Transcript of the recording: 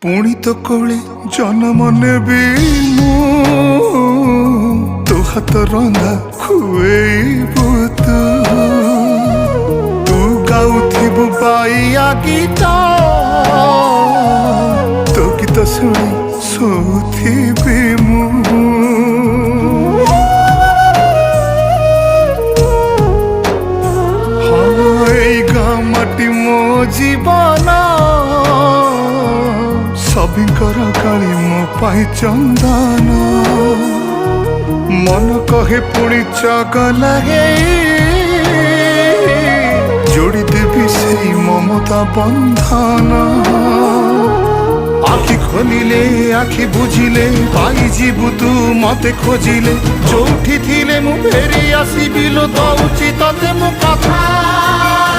पुणी तो कोले जन्म नेबी मु तो हाथ रंधा खुएबु तू गाउथिबु बाइया गीत तो गीत शुणी सोथिबि मु माटी मो जीवन सबिंकर काली मो पाई चंदन मन कहे पुणी चगला जोड़ी देवी से ममता बंधन आखि खोलिले आखि बुझिले पाई जीवु तू मते खोजिले जोठी थिले मु फेरी आसीबि लो दउची तते मु कथा